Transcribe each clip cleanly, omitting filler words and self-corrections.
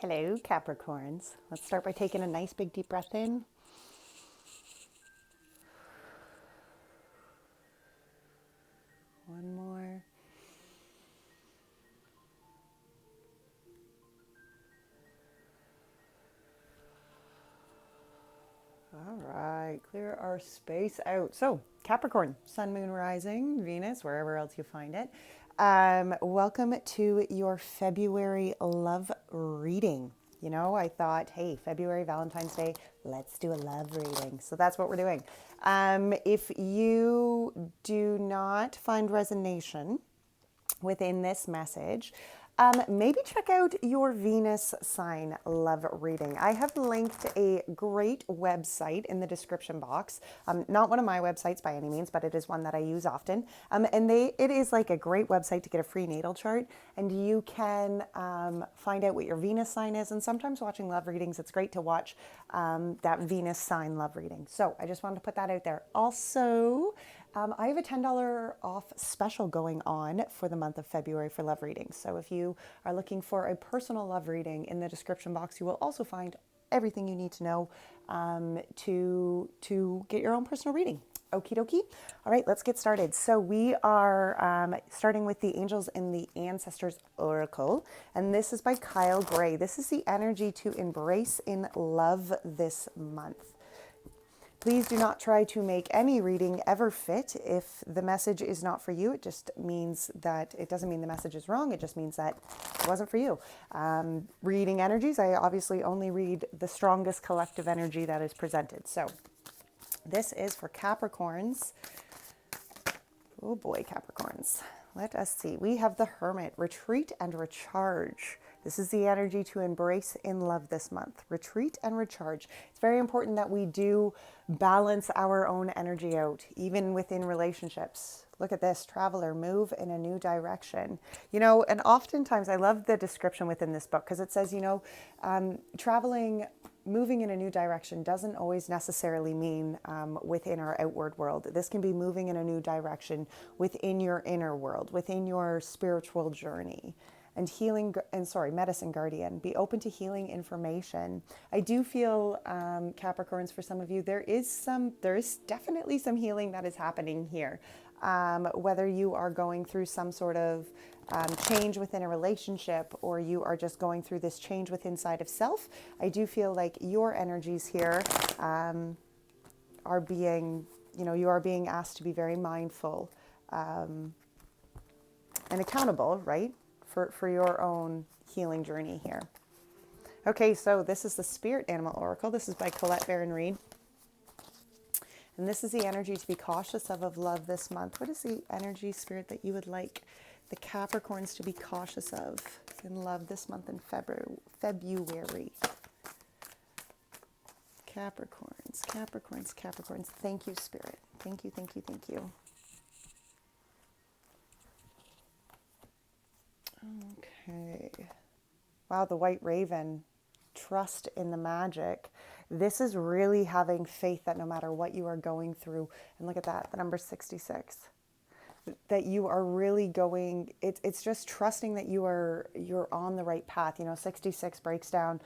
Hello, Capricorns. Let's start by taking a nice big deep breath in. One more. All right, clear our space out. So, Capricorn, Sun, Moon, Rising, Venus, wherever else you find it. Welcome to your February love reading. You know, I thought, hey, February, Valentine's Day, let's do a love reading. So that's what we're doing. If you do not find resonation within this message, maybe check out your Venus sign love reading. I have linked a great website in the description box. Not one of my websites by any means, but it is one that I use often. It is like a great website to get a free natal chart, and you can find out what your Venus sign is. And sometimes watching love readings, it's great to watch that Venus sign love reading. So I just wanted to put that out there. Also, I have a $10 off special going on for the month of February for love readings. So if you are looking for a personal love reading, in the description box, you will also find everything you need to know to get your own personal reading. Okie dokie. All right, let's get started. So we are starting with the Angels in the Ancestors Oracle, and this is by Kyle Gray. This is the energy to embrace in love this month. Please do not try to make any reading ever fit. If the message is not for you, it just means that it doesn't mean the message is wrong. It just means that it wasn't for you. Reading energies, I obviously only read the strongest collective energy that is presented. So this is for Capricorns. Oh boy, Capricorns. Let us see. We have the Hermit, retreat and recharge. This is the energy to embrace in love this month. Retreat and recharge. It's very important that we do balance our own energy out, even within relationships. Look at this, traveler, move in a new direction. You know, and oftentimes I love the description within this book because it says, you know, moving in a new direction doesn't always necessarily mean within our outward world. This can be moving in a new direction within your inner world, within your spiritual journey. And medicine guardian, be open to healing information. I do feel, Capricorns, for some of you, there is definitely some healing that is happening here. Whether you are going through some sort of change within a relationship, or you are just going through this change within inside of self, I do feel like your energies here are being, you are being asked to be very mindful and accountable, right? For your own healing journey here. Okay, so this is the Spirit Animal Oracle. This is by Colette Baron Reed. And this is the energy to be cautious of love this month. What is the energy, Spirit, that you would like the Capricorns to be cautious of in love this month in February? Capricorns, Capricorns, Capricorns. Thank you, Spirit. Thank you, thank you, thank you. Okay. Wow, the White Raven. Trust in the magic. This is really having faith that no matter what you are going through, and look at that, the number 66, that you are really going, it's just trusting that you're on the right path. 66 breaks down,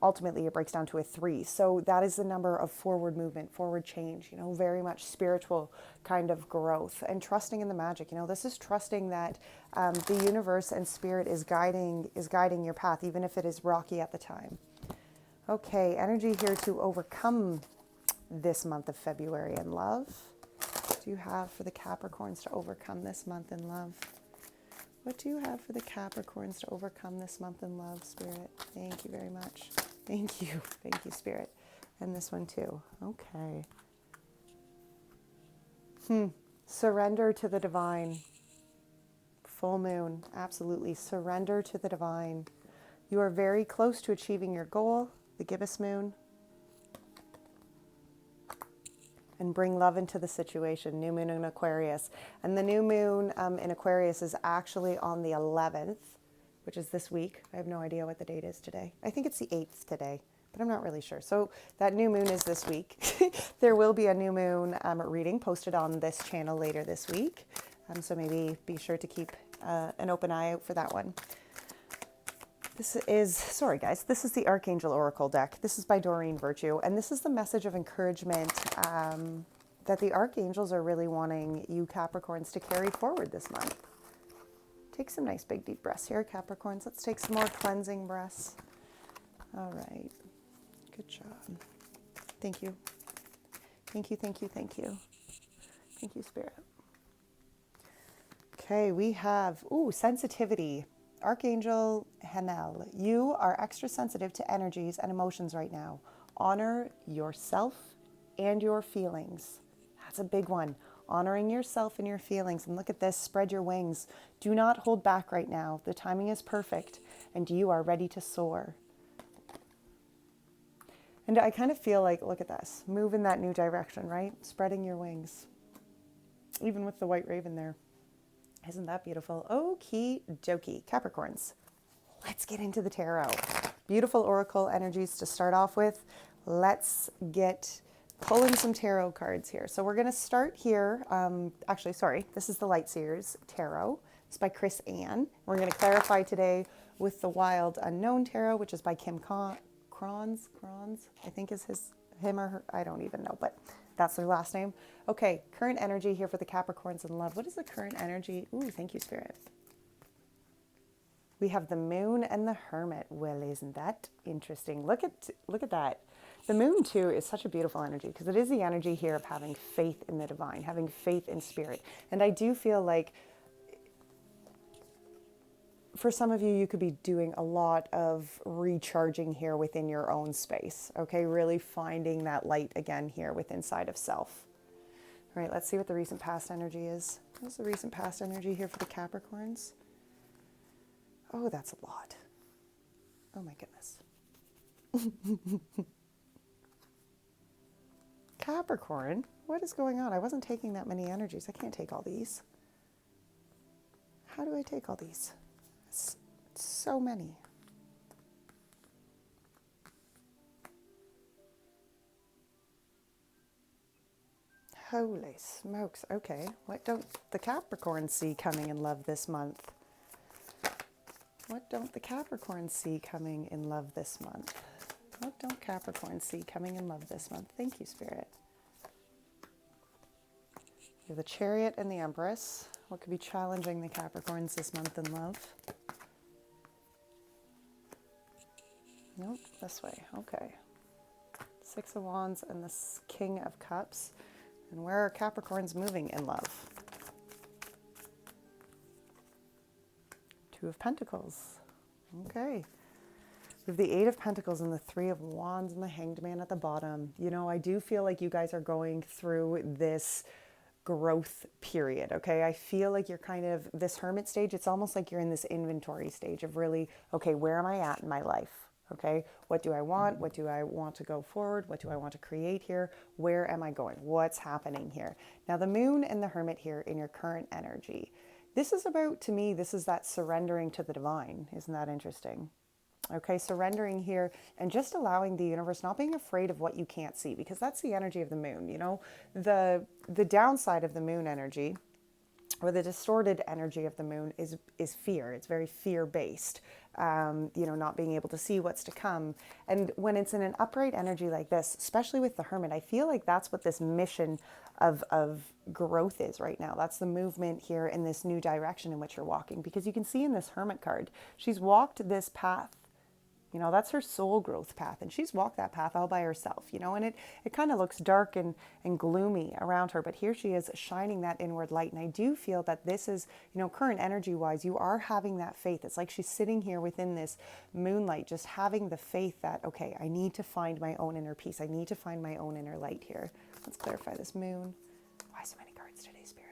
ultimately it breaks down to a 3. So that is the number of forward movement, forward change, very much spiritual kind of growth, and trusting in the magic. This is trusting that the universe and spirit is guiding your path, even if it is rocky at the time. Okay, energy here to overcome this month of February in love. What do you have for the Capricorns to overcome this month in love? What do you have for the Capricorns to overcome this month in love, Spirit? Thank you very much. Thank you. Thank you, Spirit. And this one too. Okay. Surrender to the divine. Full moon. Absolutely. Surrender to the divine. You are very close to achieving your goal, the gibbous moon. And bring love into the situation. New moon in Aquarius. And the new moon in Aquarius is actually on the 11th, which is this week. I have no idea what the date is today. I think it's the 8th today, but I'm not really sure. So that new moon is this week. There will be a new moon reading posted on this channel later this week. So maybe be sure to keep an open eye out for that one. This is, sorry guys, this is the Archangel Oracle deck. This is by Doreen Virtue, and this is the message of encouragement that the Archangels are really wanting you Capricorns to carry forward this month. Take some nice big deep breaths here, Capricorns. Let's take some more cleansing breaths. All right. Good job. Thank you. Thank you, thank you, thank you. Thank you, Spirit. Okay, we have, sensitivity. Archangel Hanel, you are extra sensitive to energies and emotions right now. Honor yourself and your feelings. That's a big one. Honoring yourself and your feelings. And look at this, spread your wings. Do not hold back right now. The timing is perfect and you are ready to soar. And I kind of feel like, look at this, move in that new direction, right? Spreading your wings. Even with the white raven there. Isn't that beautiful? Okie dokie, Capricorns. Let's get into the tarot. Beautiful oracle energies to start off with. Let's get pulling some tarot cards here. So we're going to start here. Actually, sorry, this is the Light Seers Tarot. It's by Chris Ann. We're going to clarify today with the Wild Unknown Tarot, which is by Kim Crons, I think is him or her. I don't even know, but that's their last name. Okay, current energy here for the Capricorns in love. What is the current energy? Ooh, thank you, Spirit. We have the Moon and the Hermit. Well, isn't that interesting? Look at that. The Moon, too, is such a beautiful energy because it is the energy here of having faith in the divine, having faith in spirit. And I do feel like for some of you, you could be doing a lot of recharging here within your own space, okay? Really finding that light again here within inside of self. All right, let's see what the recent past energy is. What's the recent past energy here for the Capricorns? Oh, that's a lot. Oh my goodness. Capricorn, what is going on? I wasn't taking that many energies. I can't take all these. How do I take all these? It's so many. Holy smokes. Okay. What don't the Capricorns see coming in love this month? What don't the Capricorns see coming in love this month? What don't Capricorns see coming in love this month? Thank you, Spirit. You have the Chariot and the Empress. What could be challenging the Capricorns this month in love? Nope, this way. Okay. Six of Wands and the King of Cups. And where are Capricorns moving in love? Two of Pentacles. Okay. We have the Eight of Pentacles and the Three of Wands and the Hanged Man at the bottom. You know, I do feel like you guys are going through this growth period, okay? I feel like you're kind of, this hermit stage, it's almost like you're in this inventory stage of really, okay, where am I at in my life? Okay, what do I want? What do I want to go forward? What do I want to create here? Where am I going? What's happening here? Now, the Moon and the Hermit here in your current energy. This is about, to me, this is that surrendering to the divine. Isn't that interesting? Okay, surrendering here and just allowing the universe, not being afraid of what you can't see, because that's the energy of the Moon. You know, the downside of the Moon energy, or the distorted energy of the Moon, is fear. It's very fear-based, you know, not being able to see what's to come. And when it's in an upright energy like this, especially with the Hermit, I feel like that's what this mission of growth is right now. That's the movement here in this new direction in which you're walking. Because you can see in this Hermit card, she's walked this path. You know, that's her soul growth path. And she's walked that path all by herself, you know, and it kind of looks dark and gloomy around her. But here she is shining that inward light. And I do feel that this is, you know, current energy wise, you are having that faith. It's like she's sitting here within this moonlight, just having the faith that, okay, I need to find my own inner peace. I need to find my own inner light here. Let's clarify this Moon. Why so many cards today, Spirit?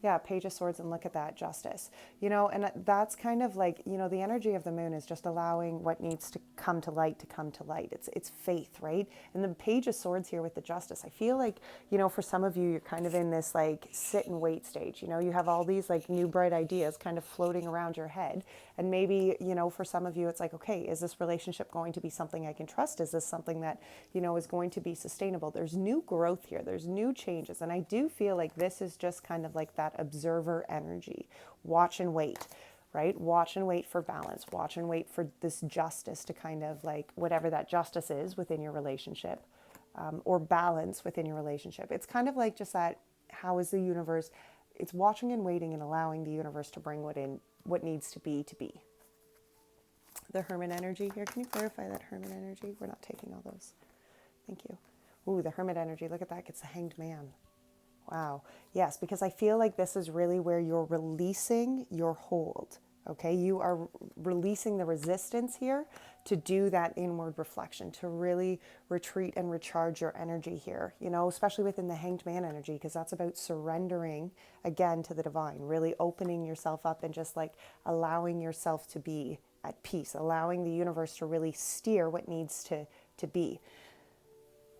Yeah, Page of Swords, and look at that, Justice. You know, and that's kind of like, you know, the energy of the Moon is just allowing what needs to come to light to come to light. It's faith, right? And the Page of Swords here with the Justice, I feel like, you know, for some of you, you're kind of in this like sit and wait stage. You know, you have all these like new bright ideas kind of floating around your head. And maybe, you know, for some of you, it's like, okay, is this relationship going to be something I can trust? Is this something that, you know, is going to be sustainable? There's new growth here. There's new changes. And I do feel like this is just kind of like that observer energy. Watch and wait. right? Watch and wait for balance. Watch and wait for this justice to kind of like, whatever that justice is within your relationship, or balance within your relationship. It's kind of like just that, how is the universe? It's watching and waiting and allowing the universe to bring what needs to be to be. The Hermit energy here. Can you clarify that Hermit energy? We're not taking all those. Thank you. Ooh, the Hermit energy. Look at that. Gets the Hanged Man. Wow. Yes, because I feel like this is really where you're releasing your hold. Okay, you are releasing the resistance here to do that inward reflection, to really retreat and recharge your energy here, you know, especially within the Hanged Man energy, because that's about surrendering again to the divine, really opening yourself up and just like allowing yourself to be at peace, allowing the universe to really steer what needs to be.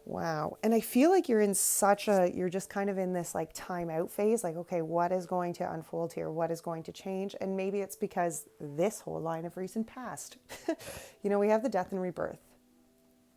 Wow. And I feel like you're you're just kind of in this like time out phase, like, okay, what is going to unfold here? What is going to change? And maybe it's because this whole line of recent past, you know, we have the death and rebirth.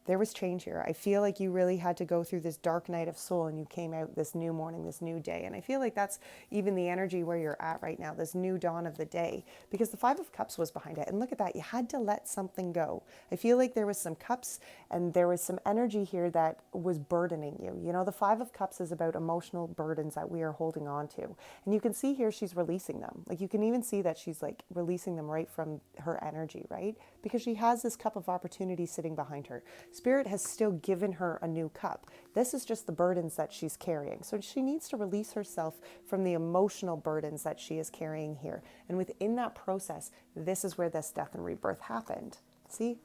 There was change here. I feel like you really had to go through this dark night of soul and you came out this new morning, this new day. And I feel like that's even the energy where you're at right now, this new dawn of the day, because the Five of Cups was behind it. And look at that. You had to let something go. I feel like there was some cups and there was some energy here that was burdening you. You know, the Five of Cups is about emotional burdens that we are holding on to. And you can see here she's releasing them. Like you can even see that she's like releasing them right from her energy, right? Because she has this cup of opportunity sitting behind her. Spirit has still given her a new cup. This is just the burdens that she's carrying. So she needs to release herself from the emotional burdens that she is carrying here. And within that process, this is where this death and rebirth happened. See?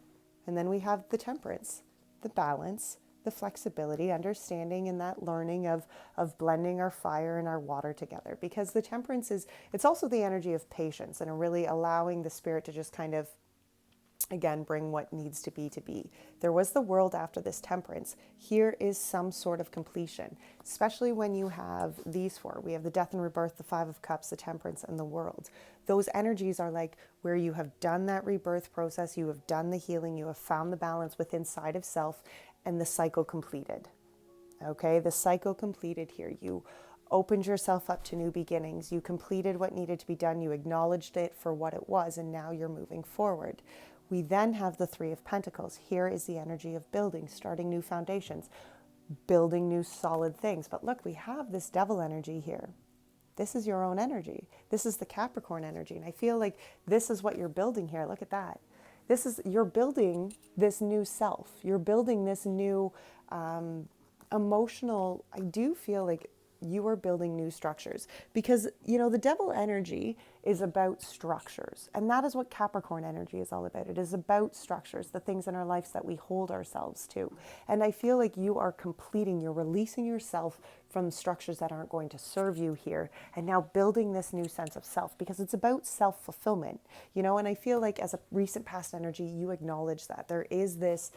And then we have the temperance, the balance, the flexibility, understanding, and that learning of blending our fire and our water together. Because the temperance it's also the energy of patience and really allowing the spirit to just kind of, again, bring what needs to be to be. There was the world after this temperance. Here is some sort of completion, especially when you have these four. We have the death and rebirth, the Five of Cups, the temperance, and the world. Those energies are like where you have done that rebirth process, you have done the healing, you have found the balance within side of self, and the cycle completed. Okay, the cycle completed here. You opened yourself up to new beginnings. You completed what needed to be done. You acknowledged it for what it was, and now you're moving forward. We then have the Three of Pentacles. Here is the energy of building, starting new foundations, building new solid things. But look, we have this Devil energy here. This is your own energy. This is the Capricorn energy. And I feel like this is what you're building here. Look at that. You're building this new self. You're building this new emotional, I do feel like you are building new structures because, you know, the Devil energy is about structures. And that is what Capricorn energy is all about. It is about structures, the things in our lives that we hold ourselves to. And I feel like you are you're releasing yourself from structures that aren't going to serve you here. And now building this new sense of self because it's about self-fulfillment, you know, and I feel like as a recent past energy, you acknowledge that there is this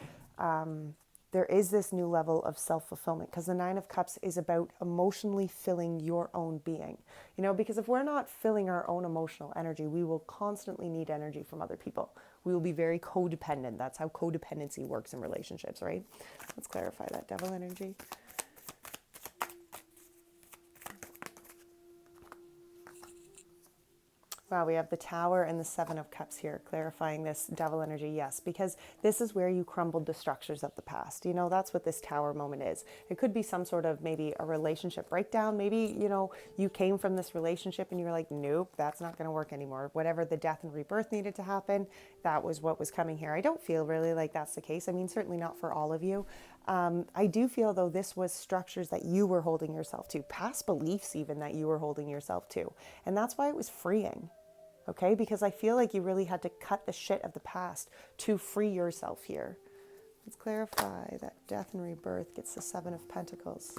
new level of self-fulfillment because the Nine of Cups is about emotionally filling your own being. You know, because if we're not filling our own emotional energy, we will constantly need energy from other people. We will be very codependent. That's how codependency works in relationships, right? Let's clarify that Devil energy. Wow, we have the Tower and the Seven of Cups here, clarifying this Devil energy, yes, because this is where you crumbled the structures of the past. You know, that's what this Tower moment is. It could be some sort of maybe a relationship breakdown. Maybe, you know, you came from this relationship and you were like, nope, that's not going to work anymore. Whatever the death and rebirth needed to happen, that was what was coming here. I don't feel really like that's the case. I mean, certainly not for all of you. I do feel, though, this was structures that you were holding yourself to, past beliefs even that you were holding yourself to. And that's why it was freeing. Okay, because I feel like you really had to cut the shit of the past to free yourself here. Let's clarify that death and rebirth gets the Seven of Pentacles.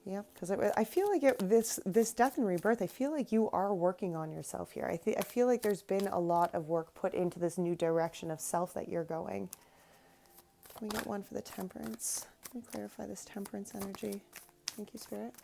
Yeah, because I feel like this death and rebirth, I feel like you are working on yourself here. I feel like there's been a lot of work put into this new direction of self that you're going. Can we get one for the temperance? Can we clarify this temperance energy? Thank you, Spirit.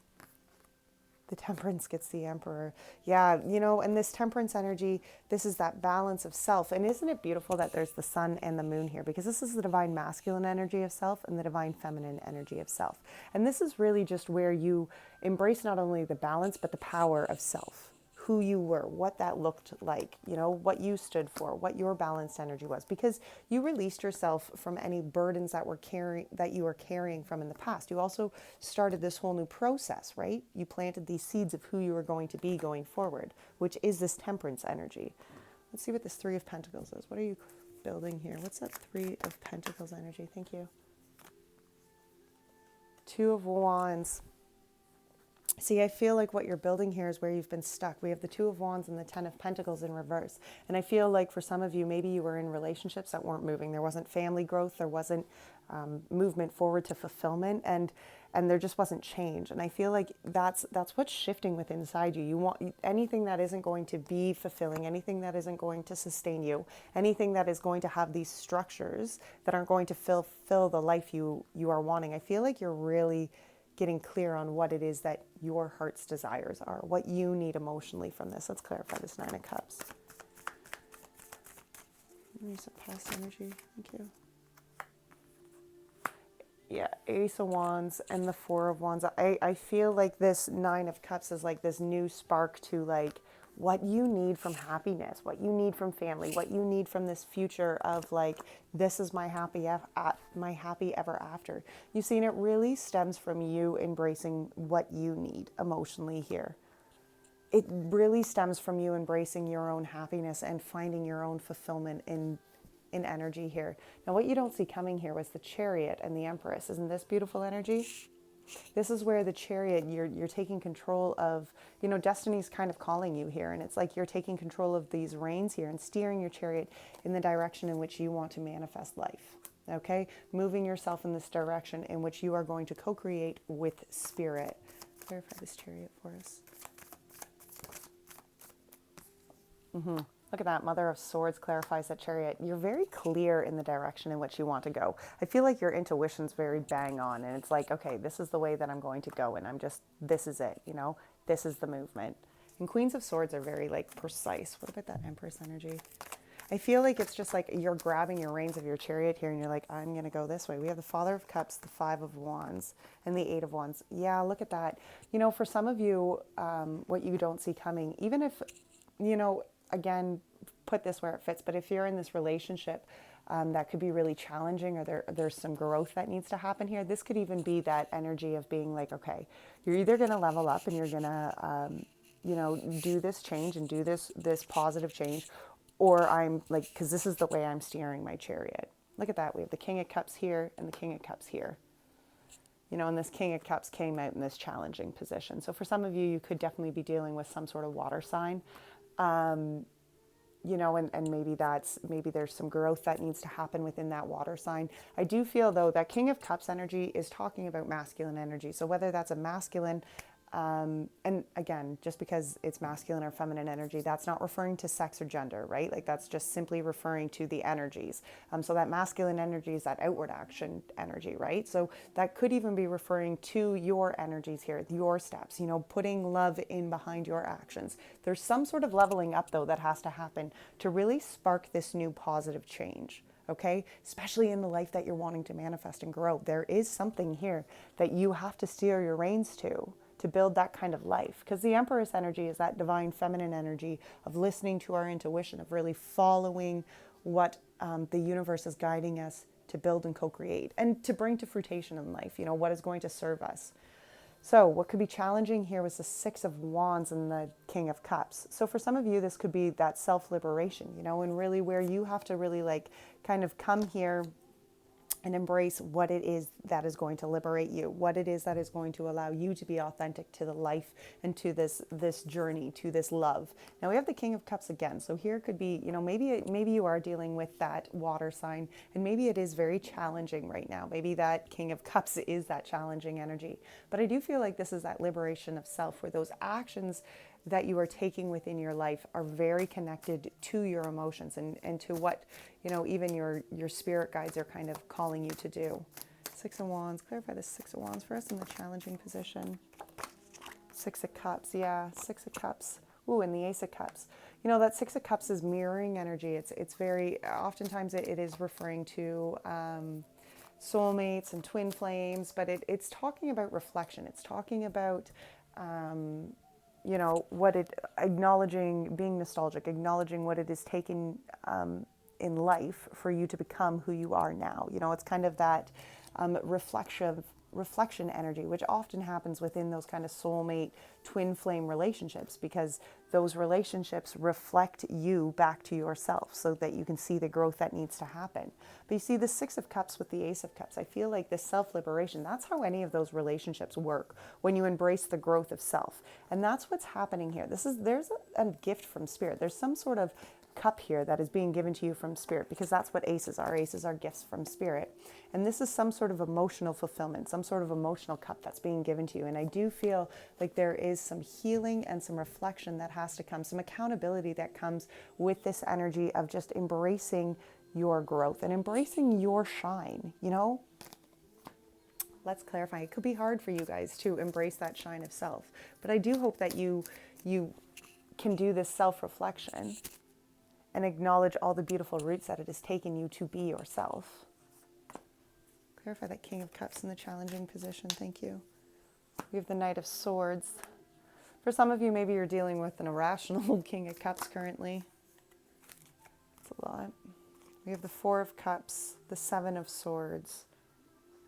The temperance gets the Emperor. Yeah, you know, and this temperance energy, this is that balance of self. And isn't it beautiful that there's the sun and the moon here? Because this is the divine masculine energy of self and the divine feminine energy of self. And this is really just where you embrace not only the balance, but the power of self. who you were, what that looked like, you know, what you stood for, what your balanced energy was, because you released yourself from any burdens that you were carrying from in the past. You also started this whole new process, right? You planted these seeds of who you were going to be going forward, which is this temperance energy. Let's see what this Three of Pentacles is. What are you building here? What's that Three of Pentacles energy? Thank you. Two of Wands. See, I feel like what you're building here is where you've been stuck. We have the Two of Wands and the Ten of Pentacles in reverse. And I feel like for some of you, maybe you were in relationships that weren't moving. There wasn't family growth. There wasn't movement forward to fulfillment. And there just wasn't change. And I feel like that's what's shifting within inside you. You want anything that isn't going to be fulfilling, anything that isn't going to sustain you, anything that is going to have these structures that aren't going to fulfill the life you are wanting. I feel like you're really getting clear on what it is that your heart's desires are, what you need emotionally from this. Let's clarify this Nine of Cups. Ace of past energy. Thank you. Yeah, Ace of Wands and the Four of Wands. I feel like this Nine of Cups is like this new spark to like what you need from happiness, what you need from family, what you need from this future of like, this is my happy ever after. You've seen it really stems from you embracing what you need emotionally here. It really stems from you embracing your own happiness and finding your own fulfillment in energy here. Now, what you don't see coming here was the Chariot and the Empress. Isn't this beautiful energy? This is where the Chariot, you're taking control of, you know, destiny's kind of calling you here. And it's like you're taking control of these reins here and steering your chariot in the direction in which you want to manifest life. Okay? Moving yourself in this direction in which you are going to co-create with Spirit. Clarify this Chariot for us. Look at that. Mother of Swords clarifies that Chariot. You're very clear in the direction in which you want to go. I feel like your intuition's very bang on. And it's like, okay, this is the way that I'm going to go. And this is it, you know, this is the movement. And Queens of Swords are very like precise. What about that Empress energy? I feel like it's just like you're grabbing your reins of your chariot here and you're like, I'm going to go this way. We have the Father of Cups, the Five of Wands, and the Eight of Wands. Yeah, look at that. You know, for some of you, what you don't see coming, even if, you know, again, put this where it fits, but if you're in this relationship that could be really challenging, or there's some growth that needs to happen here, this could even be that energy of being like, okay, you're either going to level up and you're going to, you know, do this change and do this positive change, or I'm like, because this is the way I'm steering my chariot. Look at that. We have the King of Cups here and the King of Cups here. You know, and this King of Cups came out in this challenging position. So for some of you, you could definitely be dealing with some sort of water sign. You know, and maybe there's some growth that needs to happen within that water sign. I do feel, though, that King of Cups energy is talking about masculine energy. So whether that's a masculine, and again, just because it's masculine or feminine energy, that's not referring to sex or gender, right? Like that's just simply referring to the energies. So that masculine energy is that outward action energy, right? So that could even be referring to your energies here, your steps, you know, putting love in behind your actions. There's some sort of leveling up, though, that has to happen to really spark this new positive change. Okay, especially in the life that you're wanting to manifest and grow. There is something here that you have to steer your reins to build that kind of life. Because the Empress energy is that divine feminine energy of listening to our intuition, of really following what the universe is guiding us to build and co-create and to bring to fruition in life, you know, what is going to serve us. So what could be challenging here was the Six of Wands and the King of Cups. So for some of you, this could be that self-liberation, you know, and really where you have to really like kind of come here and embrace what it is that is going to liberate you, what it is that is going to allow you to be authentic to the life and to this journey, to this love. Now we have the King of Cups again. So here could be, you know, maybe you are dealing with that water sign, and maybe it is very challenging right now. Maybe that King of Cups is that challenging energy. But I do feel like this is that liberation of self, where those actions that you are taking within your life are very connected to your emotions and to what, you know, even your spirit guides are kind of calling you to do. Six of Wands, clarify the Six of Wands for us in the challenging position. Six of Cups, yeah, Six of Cups. Ooh, and the Ace of Cups. You know, that Six of Cups is mirroring energy. It's very, oftentimes it is referring to soulmates and twin flames, but it's talking about reflection. It's talking about, acknowledging, being nostalgic, acknowledging what it has taken in life for you to become who you are now. It's kind of that reflection energy, which often happens within those kind of soulmate twin flame relationships, because those relationships reflect you back to yourself so that you can see the growth that needs to happen. But you see the Six of Cups with the Ace of Cups, I feel like this self-liberation, that's how any of those relationships work, when you embrace the growth of self. And that's what's happening here. There's a gift from Spirit. There's some sort of cup here that is being given to you from Spirit, because that's what aces are. Aces are gifts from Spirit. And this is some sort of emotional fulfillment, some sort of emotional cup that's being given to you. And I do feel like there is some healing and some reflection that has to come, some accountability that comes with this energy of just embracing your growth and embracing your shine. Let's clarify. It could be hard for you guys to embrace that shine of self, but I do hope that you can do this self-reflection and acknowledge all the beautiful roots that it has taken you to be yourself. Clarify that King of Cups in the challenging position. Thank you. We have the Knight of Swords. For some of you, maybe you're dealing with an irrational King of Cups currently. It's a lot. We have the Four of Cups, the Seven of Swords,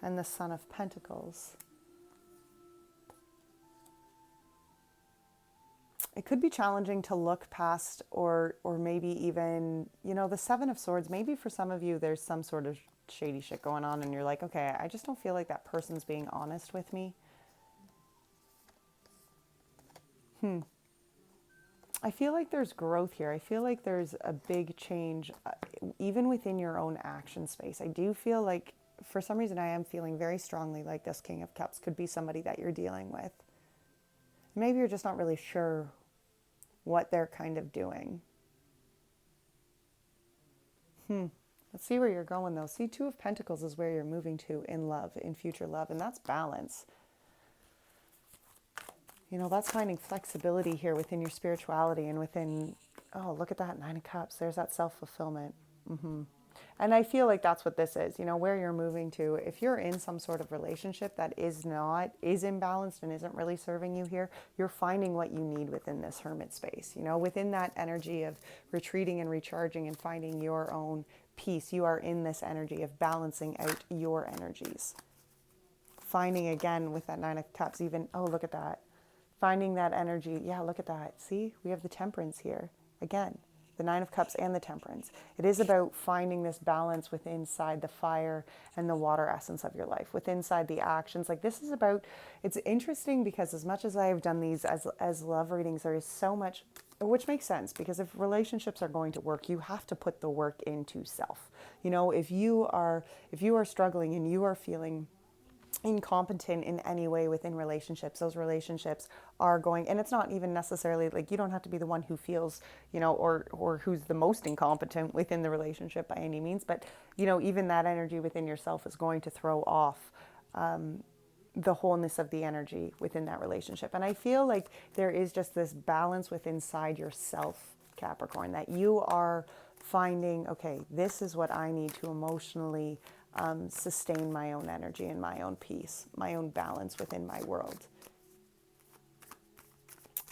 and the Son of Pentacles. It could be challenging to look past or maybe even, the Seven of Swords, maybe for some of you there's some sort of shady shit going on and you're like, okay, I just don't feel like that person's being honest with me. I feel like there's growth here. I feel like there's a big change even within your own action space. I do feel like, for some reason, I am feeling very strongly like this King of Cups could be somebody that you're dealing with. Maybe you're just not really sure what they're kind of doing. Let's see where you're going, though. See, Two of Pentacles is where you're moving to in love, in future love, and that's balance. That's finding flexibility here within your spirituality and within, oh, look at that, Nine of Cups. There's that self-fulfillment. And I feel like that's what this is, where you're moving to. If you're in some sort of relationship that is imbalanced and isn't really serving you here, you're finding what you need within this hermit space, within that energy of retreating and recharging and finding your own peace. You are in this energy of balancing out your energies. Finding again with that Nine of Cups, even, oh, look at that. Finding that energy. Yeah, look at that. See, we have the Temperance here again. The Nine of Cups and the Temperance. It is about finding this balance within inside the fire and the water essence of your life, within inside the actions. Like this is about, it's interesting because as much as I have done these as love readings, there is so much, which makes sense because if relationships are going to work, you have to put the work into self. If you are struggling and you are feeling incompetent in any way within relationships, those relationships are going, and it's not even necessarily like you don't have to be the one who feels, or who's the most incompetent within the relationship by any means, but even that energy within yourself is going to throw off the wholeness of the energy within that relationship. And I feel like there is just this balance within inside yourself, Capricorn, that you are finding, okay, this is what I need to emotionally sustain my own energy and my own peace, my own balance within my world.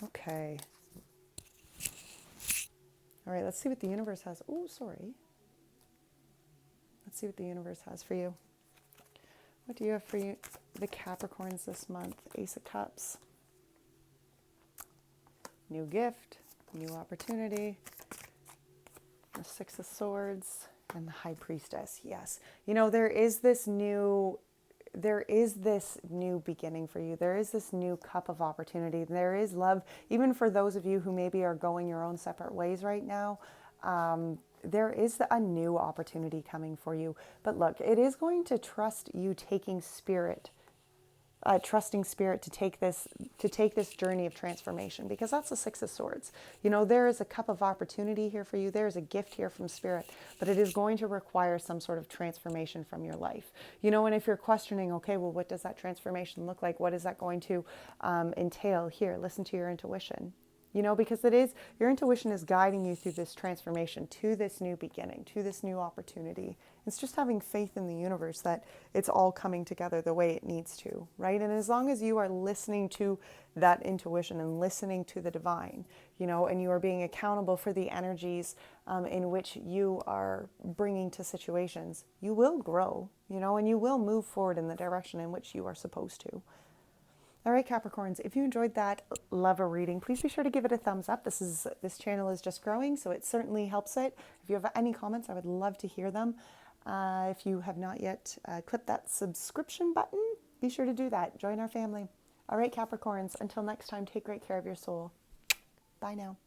Okay. All right, let's see what the universe has. Oh, sorry. Let's see what the universe has for you. What do you have for you, the Capricorns this month? Ace of Cups. New gift, new opportunity. The Six of Swords. And the High Priestess, yes. There is this new beginning for you. There is this new cup of opportunity. There is love, even for those of you who maybe are going your own separate ways right now. There is a new opportunity coming for you. But look, it is going to trust you taking Spirit, trusting Spirit to take this journey of transformation, because that's the Six of Swords. There is a cup of opportunity here for you. There is a gift here from Spirit, but it is going to require some sort of transformation from your life. And if you're questioning, okay, well, what does that transformation look like? What is that going to entail? Here, listen to your intuition. Because your intuition is guiding you through this transformation, to this new beginning, to this new opportunity It's just having faith in the universe that it's all coming together the way it needs to, right? And as long as you are listening to that intuition and listening to the divine, and you are being accountable for the energies in which you are bringing to situations, you will grow, and you will move forward in the direction in which you are supposed to. All right, Capricorns, if you enjoyed that love reading, please be sure to give it a thumbs up. This channel is just growing, so it certainly helps it. If you have any comments, I would love to hear them. If you have not yet clicked that subscription button, be sure to do that. Join our family. All right, Capricorns, until next time, take great care of your soul. Bye now.